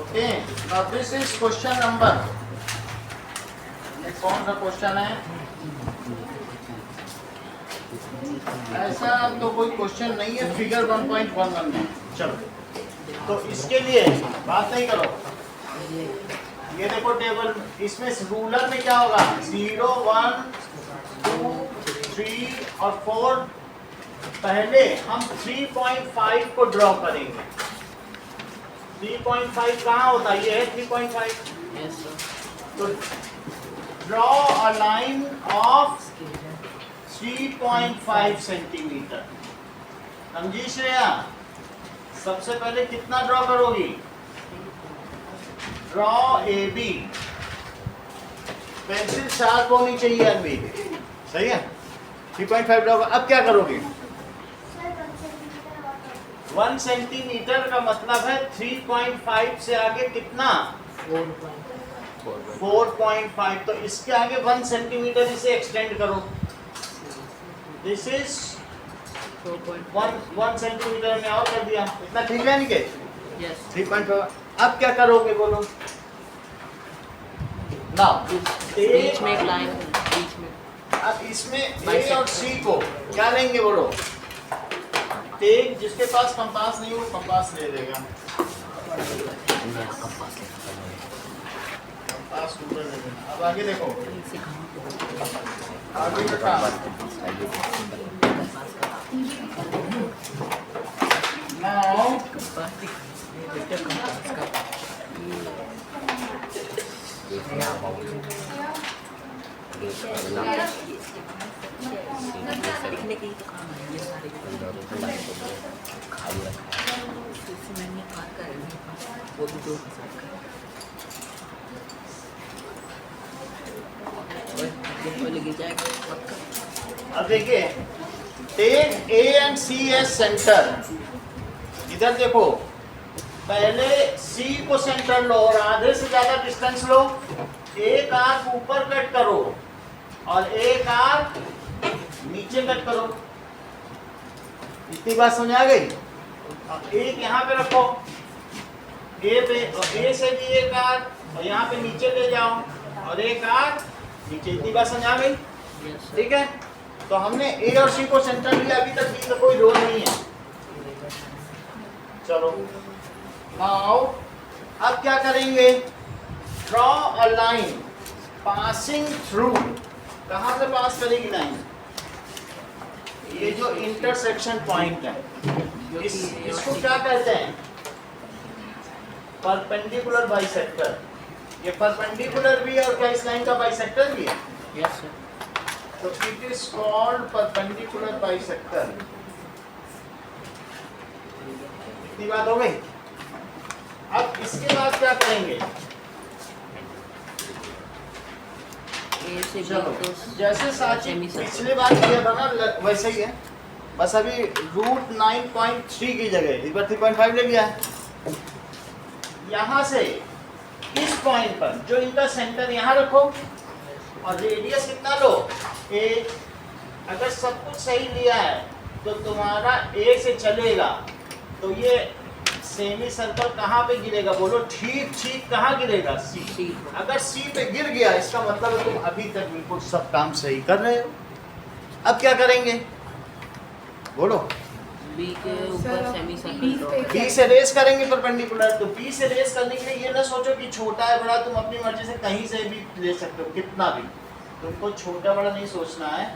Okay, now this is question number, ये कौन सा क्वेश्चन है? ऐसा तो कोई क्वेश्चन नहीं है फिगर 1.11 में। चलो, तो इसके लिए बात नहीं करो, ये देखो टेबल, इसमें रूलर में क्या होगा? 0 1 2 3 और 4। पहले हम 3.5 को ड्रॉ करेंगे। 3.5 कहाँ होता है? ये है 3.5। तो draw a line of 3.5 centimetre. समझी श्रेया? सबसे पहले कितना ड्रॉ करोगी? Draw A B. Pencil sharp होनी चाहिए अभी, सही है? 3.5 ड्रॉ। अब क्या करोगे? 1 सेंटीमीटर का मतलब है 3.5 से आगे कितना? 4.5। तो इसके आगे 1 सेंटीमीटर इसे एक्सटेंड करो। दिस इज 1 सेंटीमीटर में और कर दिया। इतना ठीक है नहीं? 3.5। अब क्या करोगे बोलो? नाउ बीच में एक लाइन, बीच में। अब इसमें ए और सी को क्या लेंगे बोलो? टेक, जिसके पास कंपास नहीं हो कंपास ले लेगा। कंपास ऊपर ले लेना। अब आगे देखो, आगे बेटा नाउ लिखने की तो काम है ये सारे मैंने कार का वो भी 2 लगी जाएगा। अब देखिए, take A and C as centre. इधर देखो, पहले सी को सेंटर लो और आधे से ज्यादा डिस्टेंस लो। एक आर्क ऊपर कट करो और एक आर्क नीचे कट करो। इतनी बात समझ आ गई? अब एक यहाँ पे रखो, ए पे, और ए से भी एक आर्क और यहाँ पे नीचे ले जाओ और एक आर्क नीचे। इतनी बात समझ आ गई? ठीक है, तो हमने ए और सी को सेंटर लिया। अभी तक बी का कोई रोल नहीं है। चलो, नाउ अब क्या करेंगे? Draw a line passing through. कहां से पास करेगी लाइन? ये जो इंटरसेक्शन पॉइंट है, इसको क्या कहते हैं? Perpendicular bisector. ये परपेंडिकुलर भी है और क्या इस लाइन का बाइसेक्टर भी है? Yes sir. तो it is called perpendicular bisector. इतनी बात हो गई? अब इसके बाद क्या करेंगे? चलो, जैसे साची पिछले बार किया था ना वैसे ही है, बस अभी रूट 9.3 की जगह इस बार 3.5 ले लिया है। यहाँ से इस पॉइंट पर जो इनका सेंटर यहाँ रखो और रेडियस कितना लो? ए। अगर सब कुछ सही लिया है तो तुम्हारा ए से चलेगा तो ये सेमी सर्कल कहाँ पे गिरेगा बोलो? ठीक ठीक कहाँ गिरेगा? सी। अगर सी पे गिर गया इसका मतलब है तुम अभी तक बिल्कुल सब काम सही कर रहे हो। अब क्या करेंगे बोलो? बी के ऊपर सेमी सर्कल, बी से रेस करेंगे परपेंडिकुलर। तो बी से रेस करने के लिए ये ना सोचो कि छोटा है बड़ा, तुम अपनी मर्जी से कहीं से भी ले सकते हो, कितना भी। तुमको छोटा बड़ा नहीं सोचना है।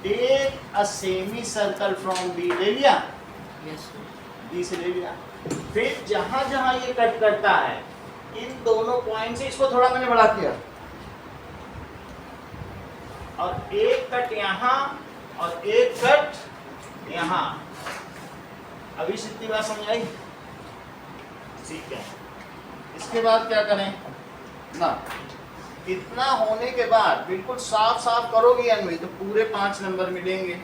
Take a semicircle from B. ले लिया? यस बी से ले लिया। फिर जहां जहां ये कट करता है इन दोनों पॉइंट से, इसको थोड़ा मैंने बड़ा किया, और एक कट यहाँ और एक कट यहाँ। अभी से इतनी बात समझ आई? ठीक है, इसके बाद क्या करें ना? इतना होने के बाद बिल्कुल साफ साफ करोगे अनवी तो पूरे 5 नंबर मिलेंगे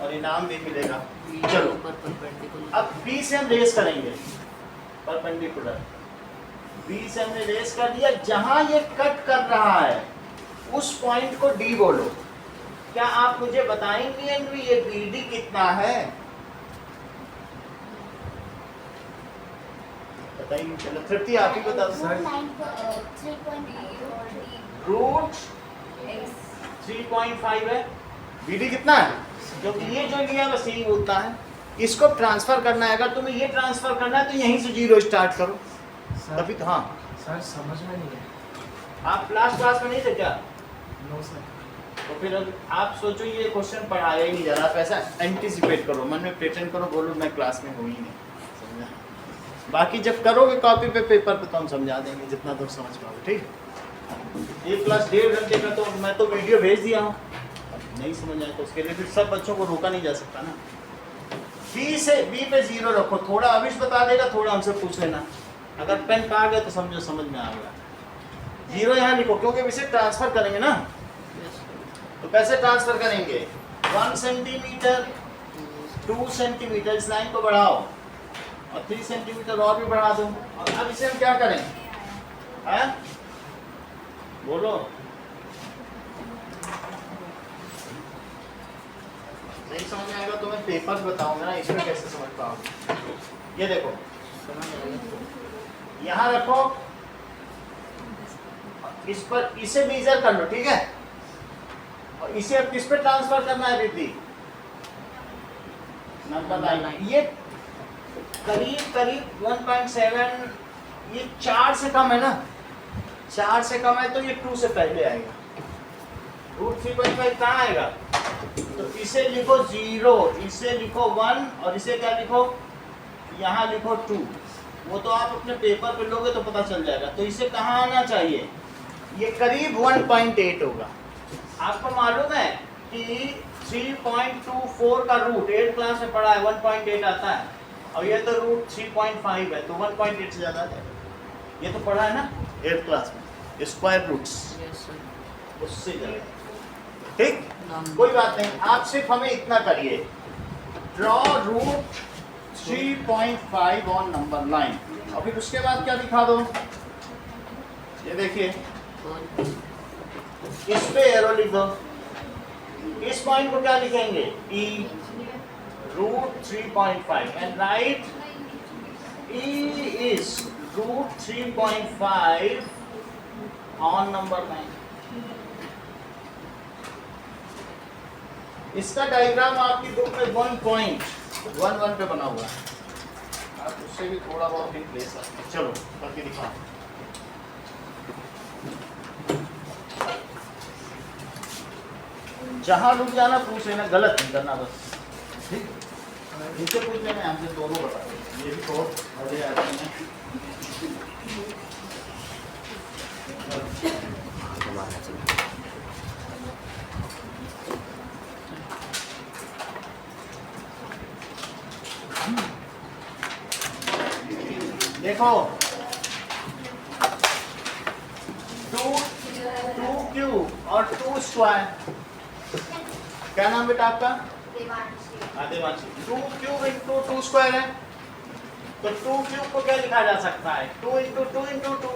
और इनाम भी मिलेगा। चलो, अब बी से हम रेस करेंगे परपेंडिकुलर। बी से हमने रेस कर दिया, जहां ये कट कर रहा है उस पॉइंट को डी बोलो। क्या आप मुझे बताएंगे अनवी ये बी डी कितना है? पता ही नहीं चला। तृप्ति आप ही बता दो। रूट 3.5 है। बीडी कितना है? क्योंकि ये जो लिया बस यही होता है। इसको ट्रांसफर करना है, अगर तुम्हें ये ट्रांसफर करना है तो यहीं से 0 स्टार्ट करो तभी तो। हाँ सर समझ में नहीं है। आप लास्ट क्लास में नहीं थे क्या? No sir. तो फिर आप सोचो ये क्वेश्चन पढ़ाया ही नहीं जा रहा, आप ऐसा एंटिसिपेट करो, मन में प्रेटेंड करो, बोलो मैं क्लास में हूँ ही नहीं, समझा? बाकी जब करोगे कॉपी पे पेपर पे तो हम समझा देंगे जितना तुम समझ पाओगे, ठीक। 1 क्लास 1.5 घंटे का तो मैं तो वीडियो भेज दिया हूँ, नहीं समझ आए तो उसके लिए फिर सब बच्चों को रोका नहीं जा सकता ना। बी पे 0 रखो, थोड़ा अविश बता देगा, थोड़ा हमसे पूछ लेना, अगर पेन कहा गया तो समझो समझ में आ गया। 0 यहाँ लिखो क्योंकि इसे ट्रांसफर करेंगे ना, तो कैसे ट्रांसफर करेंगे? 1 सेंटीमीटर 2 सेंटीमीटर, इस लाइन को बढ़ाओ और 3 सेंटीमीटर और भी बढ़ा दो। और अब इसे हम क्या करें? है? बोलो। नहीं समझ में आएगा तो मैं पेपर बताऊंगा ना, इसमें कैसे समझ पाओगे। ये देखो यहाँ रखो, इस पर इसे मेजर कर लो, ठीक है? और इसे अब किस पे ट्रांसफर करना है रिद्धि? Number line. ये करीब 1.7, ये 4 से कम है ना, 4 से कम है तो ये 2 से पहले आएगा। रूट 3.5 कहाँ आएगा? तो इसे लिखो 0, इसे लिखो 1 और इसे क्या लिखो? यहाँ लिखो 2। वो तो आप अपने पेपर पे लोगे तो पता चल जाएगा। तो इसे कहाँ आना चाहिए? ये करीब 1.8 होगा। आपको मालूम है कि 3.24 का रूट 8 क्लास में पढ़ा है, 1.8 आता है, और ये तो रूट 3.5 है तो 1.8 से ज़्यादा है। ये तो पढ़ा है ना 8 क्लास में, स्क्वायर रूट्स, उससे ज़्यादा, ठीक। कोई बात नहीं, आप सिर्फ हमें इतना करिए, draw root 3.5 on number line, और फिर उसके बाद क्या दिखा दो? ये देखिए, इस पे एरो लिख दो। इस पॉइंट को क्या लिखेंगे? E root 3.5 and write E is root 3.5 on number line. इसका डायग्राम आपकी बुक में 1.11 पे बना हुआ है, आप उससे भी थोड़ा बहुत हिंट ले सकते हैं। चलो करके दिखाओ। जहाँ रुक जाना पूछ लेना, गलत नहीं करना बस, ठीक। इनसे पूछ लेना, हमसे दोनों बता दें, ये भी तो मजे आते हैं। देखो 2 क्यूब और 2 स्क्वायर, क्या नाम बेटा आपका? देवांशी। 2 क्यूब इंटू 2 स्क्वायर है, तो 2 क्यूब को क्या लिखा जा सकता है? 2 इंटू 2 इंटू 2,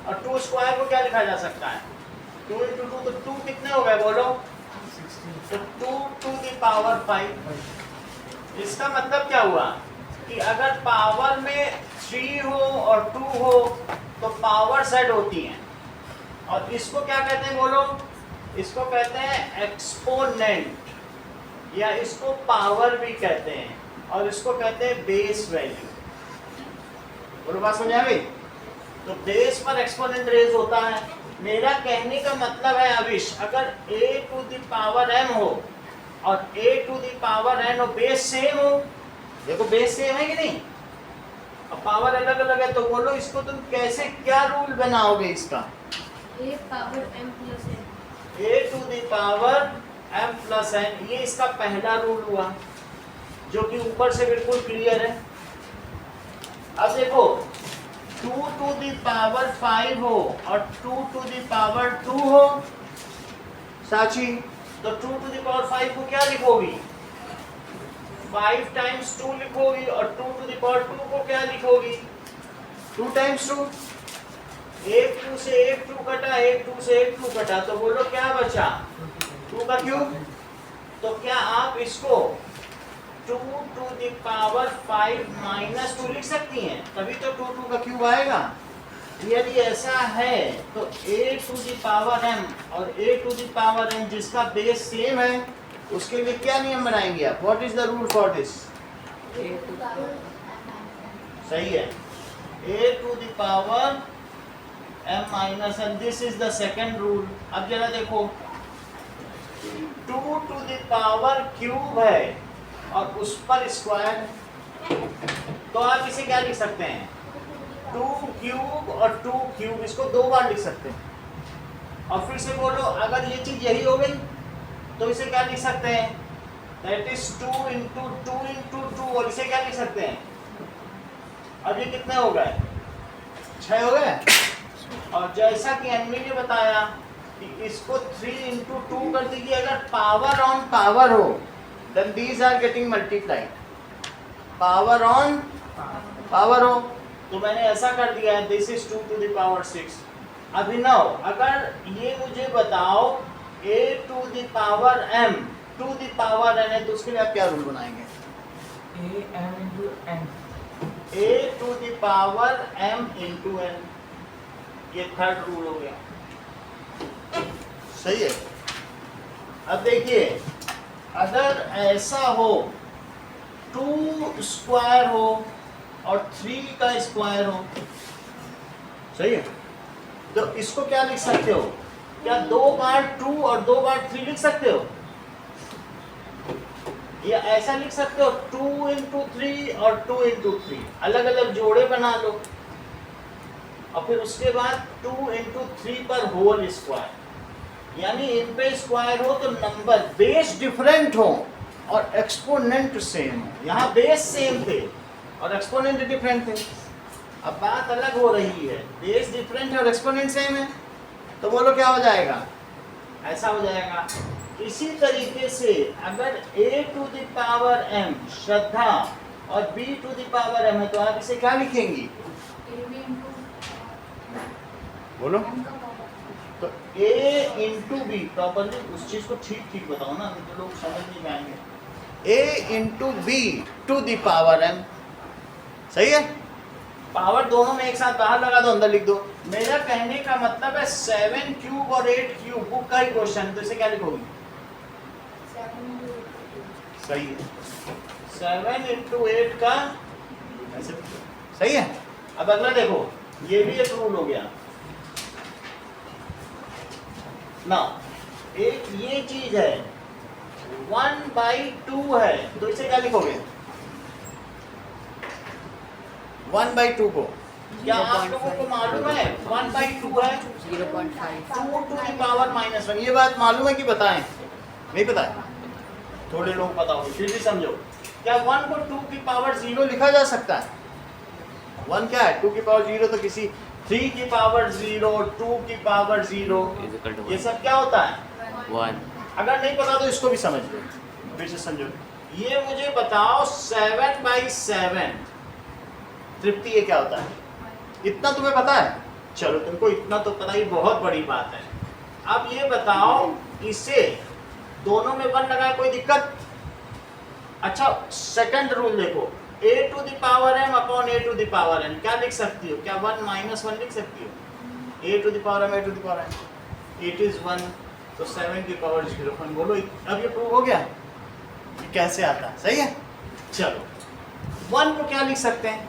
और 2 स्क्वायर को क्या लिखा जा सकता है? 2 इंटू 2, तो 2 कितने हो गए बोलो? तो 2 टू द पावर 5। इसका मतलब क्या हुआ कि अगर पावर में 3 हो और 2 हो तो पावर सेट होती हैं, और इसको क्या कहते हैं बोलो? इसको कहते हैं एक्सपोनेंट, या इसको पावर भी कहते हैं, और इसको कहते हैं बेस वैल्यू। बोलो बात समझ आ गई? तो बेस पर एक्सपोनेंट रेज होता है। मेरा कहने का मतलब है अविश, अगर a to the power m हो और a to the power n हो, बेस सेम हो, देखो बेस सेम है कि नहीं, अब पावर अलग अलग है, तो बोलो इसको तुम कैसे, क्या रूल बनाओगे इसका? a power m plus n, a to the power m plus n, ये इसका पहला रूल हुआ जो कि ऊपर से बिल्कुल क्लियर है। अब देखो 2 टू द पावर 5 हो और 2 टू द पावर 2 हो, साची, तो 2 टू द पावर 5 को क्या लिखोगी? 5 टाइम्स 2 लिखोगी, और 2 टू द पावर 2 को क्या लिखोगी? 2 टाइम्स 2। एक 2 से एक 2 कटा, एक 2 से एक 2 कटा, तो बोलो क्या बचा? 2 का क्यूब। तो क्या आप इसको 2 to the power 5 minus 2 लिख सकती हैं, तभी तो 2 का क्यूब आएगा। यदि ऐसा है तो a to the power m और a to the power n जिसका बेस सेम है उसके लिए क्या नियम बनाएंगे आप? What is the rule for this? सही है, a to the power m minus n, this is the second rule. अब जरा देखो 2 to the power क्यूब है और उस पर स्क्वायर, तो आप इसे क्या लिख सकते हैं? 2 क्यूब और 2 क्यूब, इसको दो बार लिख सकते हैं। और फिर से बोलो, अगर ये चीज यही हो गई तो इसे क्या लिख सकते हैं? दैट इज 2 इंटू 2 इंटू 2, और इसे क्या लिख सकते हैं? अब ये कितने हो गए? 6 हो गए। और जैसा कि हमने ये बताया कि इसको 3 इंटू 2 कर दीजिए, अगर पावर ऑन पावर हो then these are getting multiplied, power on power हो तो मैंने ऐसा कर दिया है, this is 2 to the power 6। Abhinav, अगर ये मुझे बताओ a to the power m to the power n है तो उसके लिए आप क्या रूल बनाएंगे? A m into n. a to the power m into n, ये थर्ड रूल हो गया। सही है। अब देखिए, अगर ऐसा हो 2 स्क्वायर हो और 3 का स्क्वायर हो, सही है, तो इसको क्या लिख सकते हो? क्या 2 बार 2 और 2 बार 3 लिख सकते हो? या ऐसा लिख सकते हो 2 इंटू 3 और 2 इंटू 3, अलग अलग जोड़े बना लो और फिर उसके बाद 2 इंटू 3 पर होल स्क्वायर, यानी इन पे स्क्वायर हो तो नंबर बेस डिफरेंट हो और एक्सपोनेंट सेम हो। यहाँ बेस सेम थे और एक्सपोनेंट डिफरेंट थे। अब बात अलग हो रही है, बेस डिफरेंट है और एक्सपोनेंट सेम है, तो बोलो क्या हो जाएगा? ऐसा हो जाएगा। इसी तरीके से अगर a to the power m श्रद्धा और b to the power m है तो आप इसे क्या लिखेंगी? बोलो। तो a इंटू बी, प्रॉपरली उस चीज को ठीक ठीक बताओ ना, तो लोग समझ नहीं पाएंगे। a into B to the power m, सही है। पावर दोनों में एक साथ बाहर लगा दो, अंदर लिख दो। मेरा कहने का मतलब है 7 क्यूब और 8 क्यूब बुक का ही क्वेश्चन, तो इसे क्या लिखोगी? सही है, 7 इंटू 8 का ऐसे, सही है। अब अगला देखो, ये भी एक रूल हो गया ना, एक ये चीज है 1/2 है, तो इसे क्या लिखोगे? 1/2 को क्या आप लोगों को मालूम है 1/2 है 0.5। 2 to the power -1, ये बात मालूम है कि बताएं? नहीं पता है? थोड़े लोग पता होंगे, फिर भी समझो। क्या 1 को 2 की पावर 0 लिखा जा सकता है? 1 क्या है? 2 की पावर 0, तो किसी 3 की पावर 0, 2 की पावर 0, ये सब क्या होता है? 1। अगर नहीं पता तो इसको भी समझ लो, फिर से समझो। ये मुझे बताओ 7/7 तृप्ति, ये क्या होता है? इतना तुम्हें पता है? चलो, तुमको इतना तो पता ही बहुत बड़ी बात है। अब ये बताओ, इसे दोनों में 1 लगाए, कोई दिक्कत? अच्छा, सेकंड रूल देखो, a to the power m upon a to the power n, क्या लिख सकती हो? क्या 1 - 1 लिख सकती हो? a to the power m, a to the power n, it is 1, तो 7 की पावर 0 1। बोलो, अब ये प्रूव हो गया कि कैसे आता है, सही है। चलो, 1 को क्या लिख सकते हैं?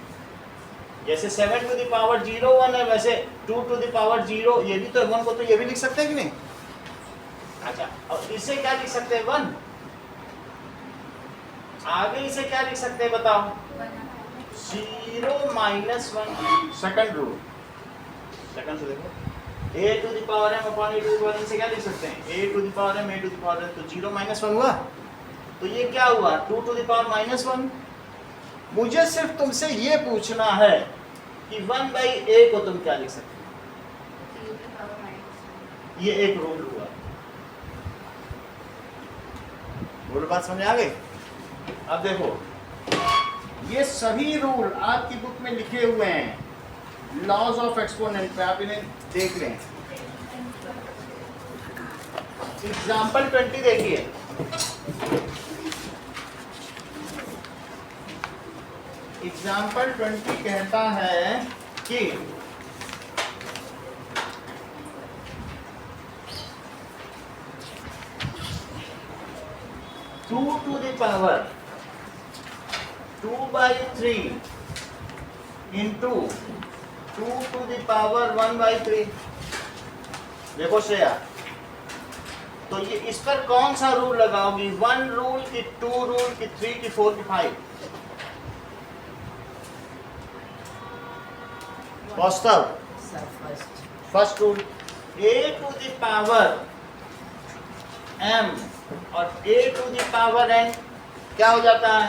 जैसे 7 to the power 0 1 है, वैसे 2 to the power 0, ये भी तो 1 को तो ये भी लिख सकते हैं कि नहीं? अच्छा, और इसे क्या लिख सकते हैं? 1। आगे इसे क्या लिख सकते हैं बताओ? 0 - 1, सेकंड रूल। सेकंड से देखो, a to the power m upon a to the power n, से क्या लिख सकते हैं? a to the power m, a to the power n, तो 0 - 1 हुआ, तो ये क्या हुआ? 2 to the power -1। मुझे सिर्फ तुमसे ये पूछना है कि 1/a को तुम क्या लिख सकते हो? ये एक रूल हुआ। बोलो, बात समझ आ गई? अब देखो, ये सभी रूल आपकी बुक में लिखे हुए हैं, लॉज ऑफ एक्सपोनेंट पे, आप इन्हें देख लें। एग्जाम्पल 20 देखिए, एग्जाम्पल 20 कहता है कि two to the power 2/3 into 2 to the power 1/3। देखो श्रेया, तो ये इस पर कौन सा रूल लगाओगी? 1 रूल की 2 रूल की 3 की 4 की 5? Kaustav, sir first first rule a to the power m और a to the power n क्या हो जाता है?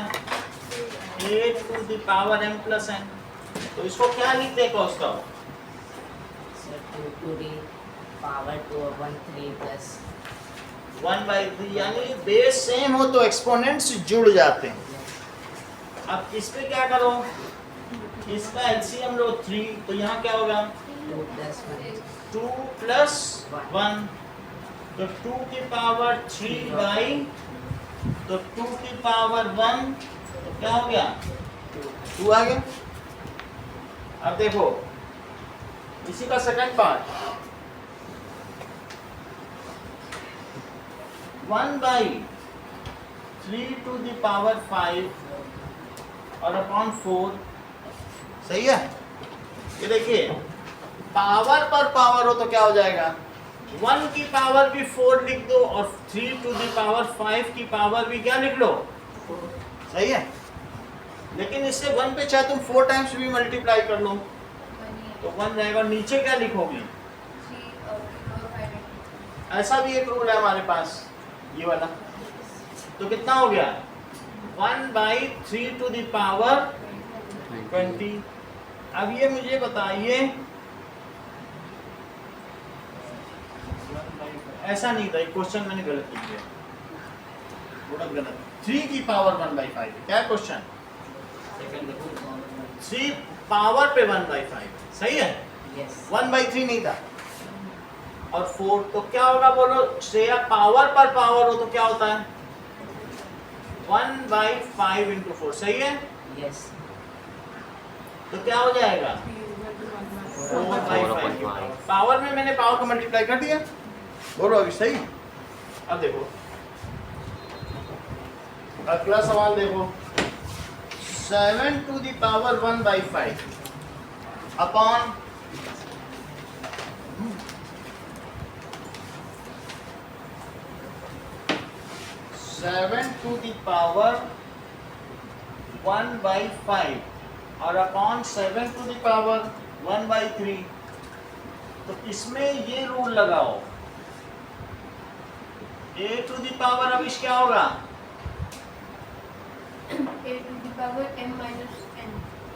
a to the power m plus n। तो इसको क्या लिखते हैं Kaustav? Sir 2 to the power 2/3 plus 1/3, यानी बेस सेम हो तो एक्सपोनेंट्स जुड़ जाते हैं। अब इस पे क्या करो? इसका एलसीएम लो 3, तो यहाँ क्या होगा? 2 plus 1 2 plus 1, तो 2 की पावर 3 बाई, तो 2 की पावर 1, तो क्या हो गया? 2 आ गया। अब देखो इसी का second part, 1/3 to the power 5 और अपॉन 4। सही है? ये देखिए, पावर पर पावर हो तो क्या हो जाएगा? 1 की पावर भी 4 लिख दो और 3 to the power 5 की पावर भी क्या लिख लो? सही है? लेकिन इससे 1 पे चाहे तुम 4 टाइम्स भी मल्टीप्लाई कर लो तो 1 रहेगा। और नीचे क्या लिखोगी? ऐसा भी एक रूल है हमारे पास, ये वाला। तो कितना हो गया? 1/3 to the power 20। अब ये मुझे बताइए, ऐसा नहीं था, क्वेश्चन मैंने गलत लिख दिया, थोड़ा गलत। 3 की पावर 1/5 क्या क्वेश्चन? 3 पावर पे 1/5, सही है? यस 1/3 नहीं था। और 4 तो क्या होगा बोलो श्रेया? पावर पर पावर हो तो क्या होता है? 1/5 into 4, सही है? यस तो क्या हो जाएगा? 4/5। पावर में मैंने पावर को मल्टीप्लाई कर दिया। बोलो अभी सही। अब देखो अगला सवाल देखो, 7 to the power 1/5 upon 7 to the power 1/5 और अपॉन 7 to the power 1/3। तो इसमें ये रूल लगाओ, a to the power अब इस क्या होगा? A to the power m minus n।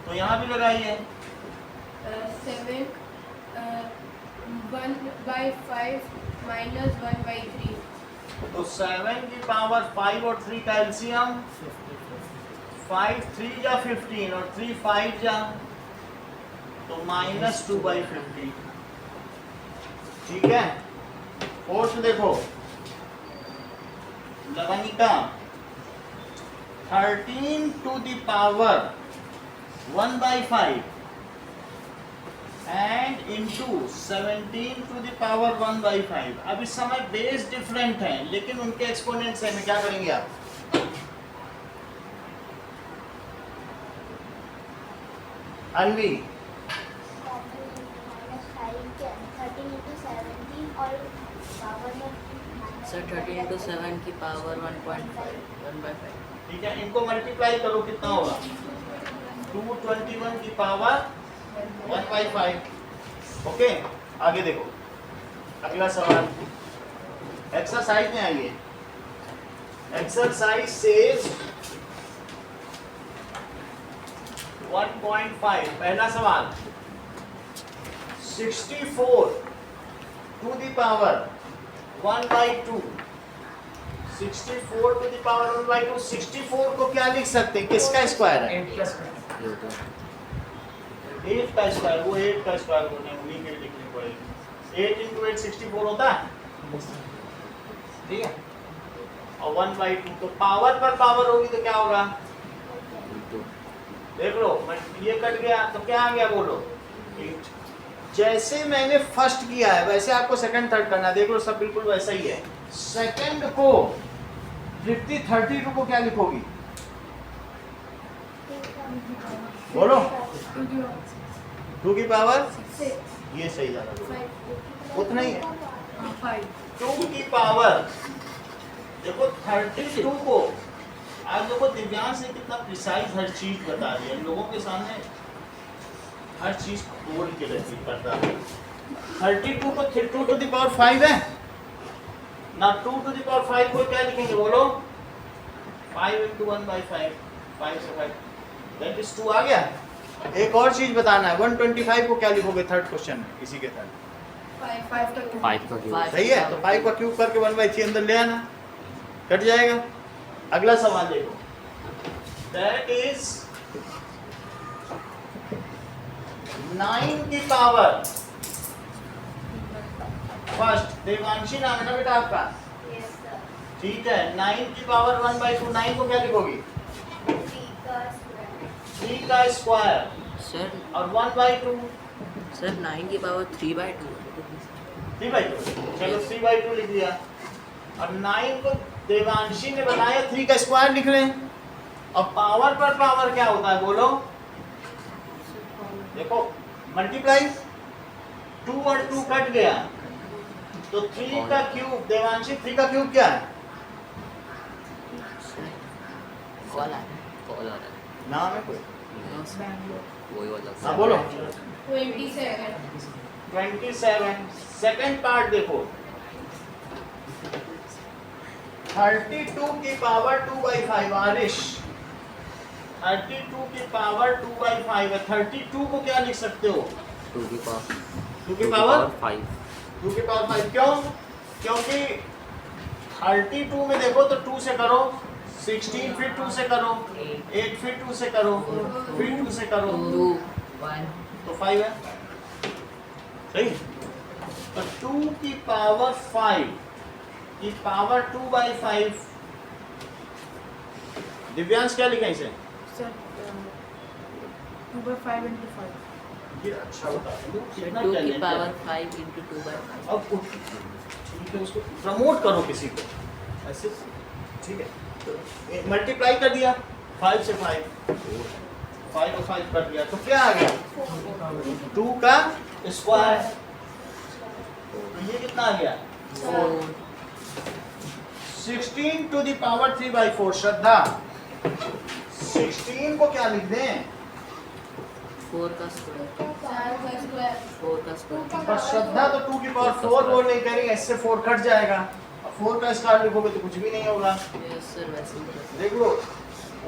तो यहाँ भी लगाइए 7 1/5 minus 1/3। तो 7 की पावर 5 और 3 का एलसीएम 5 3 जा 15 और 3 5 जा, तो -2/50। ठीक है? फोर्थ देखो लवनिका, 13 to the power 1/5 and into 17 to the power 1/5। अब इस समय बेस डिफरेंट है लेकिन उनके एक्सपोनेंट्स हैं, क्या करेंगे आप? अनवी सर 13 into 7 की पावर 1/5। ठीक है, इनको मल्टीप्लाई करो कितना होगा? 221 की पावर 1/5। ओके, आगे देखो अगला सवाल, एक्सरसाइज में आइए। एक्सरसाइज सेज 1.5 पहला सवाल, 64 to the power 1/2। 64 to the power 1/2। 64 को क्या लिख सकते हैं? किसका स्क्वायर है? 8 plus 8 का स्क्वायर, वो 8 का स्क्वायर होने उन्हीं के लिखने पड़ेगी। 8 into 8 64 होता है, ठीक है? और 1/2 तो पावर पर पावर होगी तो क्या होगा? देख लो ये कट गया तो क्या आ गया बोलो 8। जैसे मैंने फर्स्ट किया है वैसे आपको सेकंड थर्ड करना है। देख लो सब बिल्कुल वैसा ही है। सेकंड को 32 को क्या लिखोगी बोलो 2 की पावर ये सही जाना उतना ही है 2 की पावर देखो 32 को आज देखो दिव्यांश ने कितना प्रिसाइज हर चीज बता दी है। लोगों के सामने हर चीज खोल के रहती करता है। 32 को 2 to the power 5 है ना 2 to the power 5 को क्या लिखेंगे बोलो 5 into 1/5 5 से 5 दैट इज 2 आ गया। एक और चीज बताना है 125 को क्या लिखोगे थर्ड क्वेश्चन में किसी के थर्ड 5 का क्यूब सही है तो 5 का क्यूब करके 1/3 अंदर ले आना कट जाएगा। अगला सवाल देखो दैट इज 9 की पावर फर्स्ट देवांशी नाम है ना बेटा आपका ठीक है 9 की पावर 1/2 9 को क्या लिखोगी 3 का स्क्वायर सर और 1/2 सर 9 की पावर 3/2 3/2 चलो 3/2 लिख दिया और 9 को देवांशी ने बनाया 3 का स्क्वायर लिख लें। अब पावर पर पावर क्या होता है बोलो देखो मल्टीप्लाई 2 और 2 कट गया तो 3 का क्यूब देवांशी 3 का क्यूब क्या है कॉल आ रहा है नाम है कोई वही वाला हाँ बोलो 27 सेकंड पार्ट देखो 32 की पावर 2/5 आरिश 32 की पावर 2/5 है 32 को क्या लिख सकते हो 2 की पावर 2 की पावर 5 2 की पावर 5 क्यों क्योंकि 32 में देखो तो 2 से करो 16 फिर 2 से करो 8 फिर 2 से करो फिर 2 से करो 2 1 तो 5 है सही तो 2 की पावर 5 की पावर 2/5 दिव्यांश क्या लिखा इसे सर 2/5 into 5 ये अच्छा होता है कितना 2 की talent है। पावर 5 into 2/5 अब ठीक है उसको प्रमोट करो किसी को ऐसे ठीक है तो मल्टीप्लाई कर दिया 5 से 5 5 और 5 कर दिया तो क्या आ गया 2 का स्क्वायर तो ये कितना आ गया 16 to the power 3/4 श्रद्धा 16 को क्या लिख दें 4 का स्क्वायर 4 का स्क्वायर पर श्रद्धा तो 2 की पावर 4 वो नहीं करेंगे इससे 4 कट जाएगा अब 4 का स्क्वायर लिखोगे तो कुछ भी नहीं होगा यस सर वैसे ही कर देख लो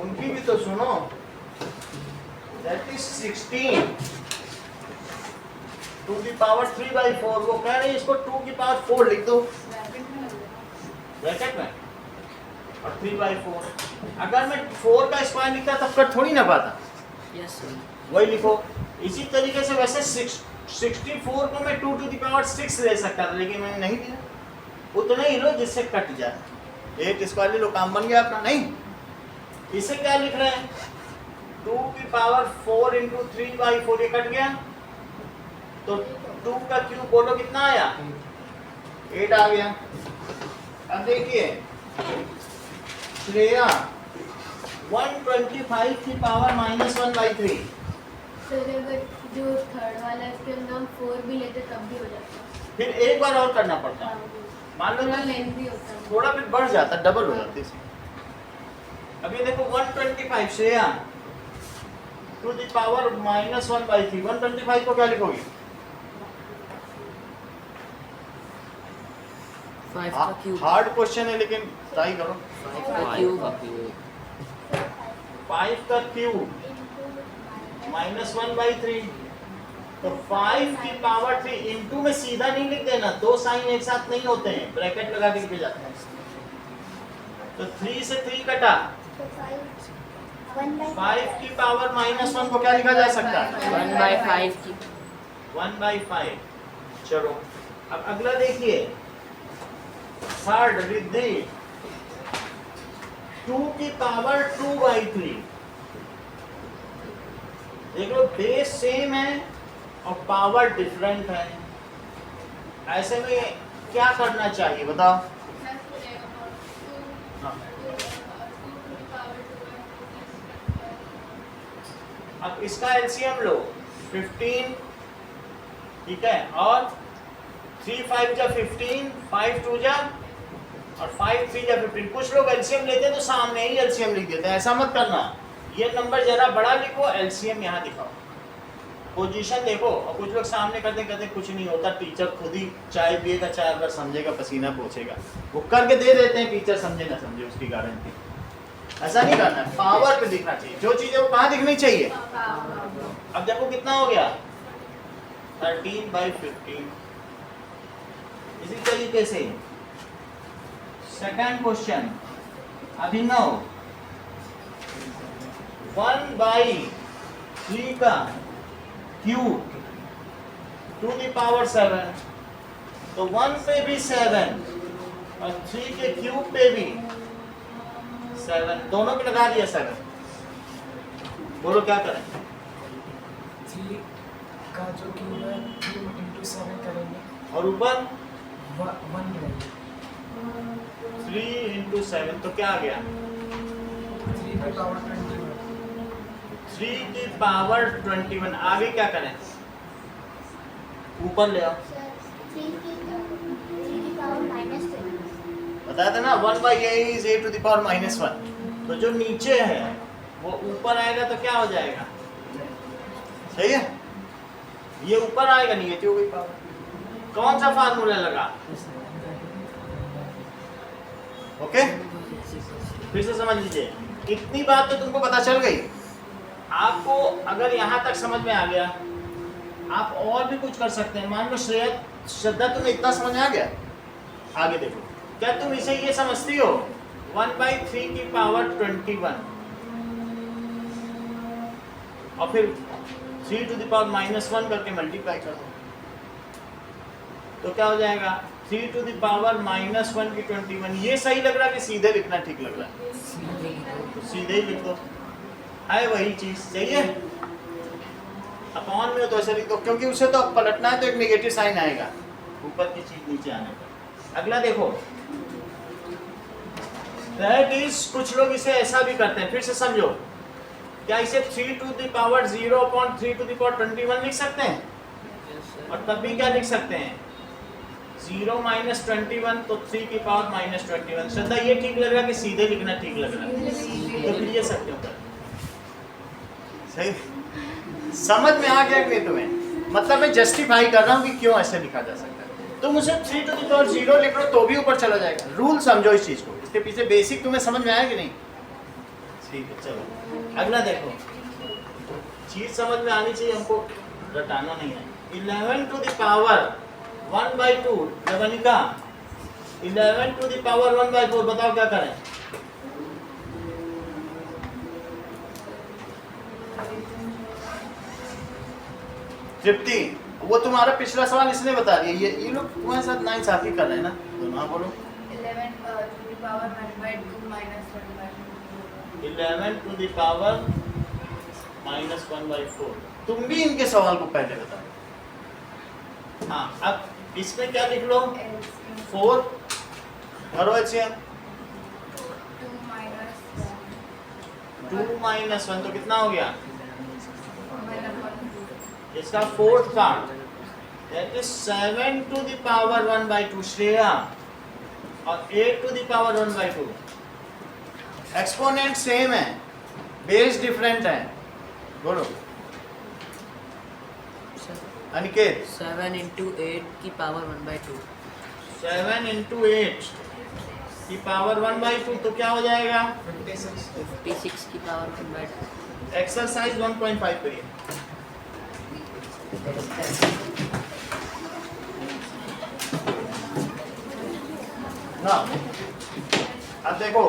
उनकी भी तो सुनो that is 16 to the power 3/4 वो कह रहे हैं इसको 2 की पावर 4 लिख दो ब्रैकेट में और 3/4 अगर मैं 4 का स्क्वायर लिखता तब कट थोड़ी ना पाता यस सर वही लिखो इसी तरीके से वैसे 64 को मैं 2 to the power 6 ले सकता था लेकिन मैंने नहीं लिया उतना ही लो जिससे कट जाए 8 स्क्वायर ले लो काम बन गया अपना नहीं इसे क्या लिख रहे हैं 2 की पावर 4 into 3/4 ये कट गया तो 2 का क्यूब बोलो कितना आया 8 आ गया। अब देखिए श्रेया 125 की पावर -1/3 सर अगर जो थर्ड वाला है इसके अंदर हम 4 भी लेते तब भी हो जाता फिर एक बार और करना पड़ता है मान लो थोड़ा ना लेंथ भी होता है थोड़ा फिर बढ़ जाता डबल हो जाती है। अब ये देखो 125 श्रेया टू द पावर -1/3 125 को क्या लिखोगे 5 का क्यूब हार्ड क्वेश्चन है लेकिन ट्राई करो 5 का क्यूब 5 का क्यूब -1/3 तो 5 की पावर 3 इनटू में सीधा नहीं लिख देना दो साइन एक साथ नहीं होते हैं ब्रैकेट लगा के लिखे जाते हैं तो 3 से 3 कटा 5 की पावर -1 को क्या लिखा जा सकता है 1/5 की 1/5 चलो अब अगला देखिए थर्ड रिद्धि 2 की पावर 2/3 देख लो बेस सेम है और पावर डिफरेंट है, ऐसे में क्या करना चाहिए बताओ? हाँ। अब इसका एलसीएम लो 15, ठीक है, और 3 5 जा 15, 5 2 जा और 5 3 जा 15। कुछ लोग एलसीएम लेते हैं तो सामने ही एलसीएम लिख देते हैं, ऐसा मत करना। ये नंबर जरा बड़ा लिखो, एलसीएम यहाँ दिखाओ, पोजीशन देखो। और कुछ लोग सामने करते कहते कुछ नहीं होता, टीचर खुद ही चाय पिएगा, 4 बार समझेगा, पसीना पोछेगा, वो करके दे देते हैं, टीचर समझे ना समझे उसकी गारंटी। ऐसा नहीं करना है, पावर पे दिखना चाहिए, जो चीज़ है वो कहाँ दिखनी चाहिए। अब देखो कितना हो गया 13/15। इसी तरीके से सेकंड क्वेश्चन, अभिनव 1/3 का क्यूब टू द पावर 7, तो 1 पे भी 7 और 3 के क्यूब पे भी 7, दोनों पे लगा दिया 7। बोलो क्या करें? 3 का जो क्यूब है 2 into 7 करेंगे और ऊपर 1 मिलेंगे। 3 into 7 तो क्या आ गया 3 की पावर 21। 3 की पावर 21। आगे क्या करें? ऊपर ले आओ, बताया था ना 1/a is a to the power -1। तो जो नीचे है वो ऊपर आएगा तो क्या हो जाएगा? सही है, ये ऊपर आएगा, निगेटिव हो गई पावर। कौन सा फार्मूला लगा? ओके, फिर से समझ लीजिए, इतनी बात तो तुमको पता चल गई। आपको अगर यहाँ तक समझ में आ गया, आप और भी कुछ कर सकते हैं। मान लो श्रद्धा तुम्हें इतना समझ में आ गया, आगे देखो, क्या तुम इसे ये समझती हो 1/3 की पावर 21 और फिर 3 to the power -1 करके मल्टीप्लाई कर दो, तो क्या हो जाएगा 3 to the power -1 की 21। ये सही लग रहा है कि सीधे लिखना ठीक लग रहा है? सीधे ही लिख दो, है वही चीज, चाहिए अपॉन में हो तो ऐसे लिख दो, क्योंकि उसे तो पलटना है तो एक नेगेटिव साइन आएगा ऊपर की चीज नीचे आने पर। अगला देखो, दैट इज, कुछ लोग इसे ऐसा भी करते हैं, फिर से समझो, क्या इसे 3 to the power 0/3 to the power 21 लिख सकते हैं? और तब भी क्या लिख सकते हैं 0 - 21, तो 3 की पावर -21। श्रद्धा ये ठीक लग रहा है कि सीधे लिखना ठीक लग रहा है? तो फिर ये सकते हो कर, सही समझ में आ गया कि तुम्हें? मतलब मैं जस्टिफाई कर रहा हूँ कि क्यों ऐसे लिखा जा सकता है। तुम उसे 3 to the power 0 लिख लो तो भी ऊपर चला जाएगा। रूल समझो इस चीज को, इसके पीछे बेसिक तुम्हें समझ में आया कि नहीं? ठीक है, चलो अगला देखो, चीज समझ में आनी चाहिए, हमको रटाना नहीं है। 11 to the power 1/2, जवनिका 11 to the power 1/4, बताओ क्या करें? तृप्ति, वो तुम्हारा पिछला सवाल इसने बता दिया, ये लोग तुम्हारे साथ नाइंसाफी कर रहे हैं ना, तो हाँ बोलो। 11 to the power 1/2 -1/2। 11 to the power -1/4। तुम भी इनके सवाल को पहले बताओ। हाँ, अब इसमें क्या लिख लो 4 करो एचसीएम 2 - 1 तो कितना हो गया? इसका fourth part, that is 7 to the power 1/2 Shreya, और 8 to the power 1/2। Exponent same है, बेस डिफरेंट है, बोलो अनिकेत। 7 into 8 की पावर 1/2। 7 into 8 की पावर 1/2 तो क्या हो जाएगा 56 की पावर 1/2। एक्सरसाइज 1.5 करिए। ना अब देखो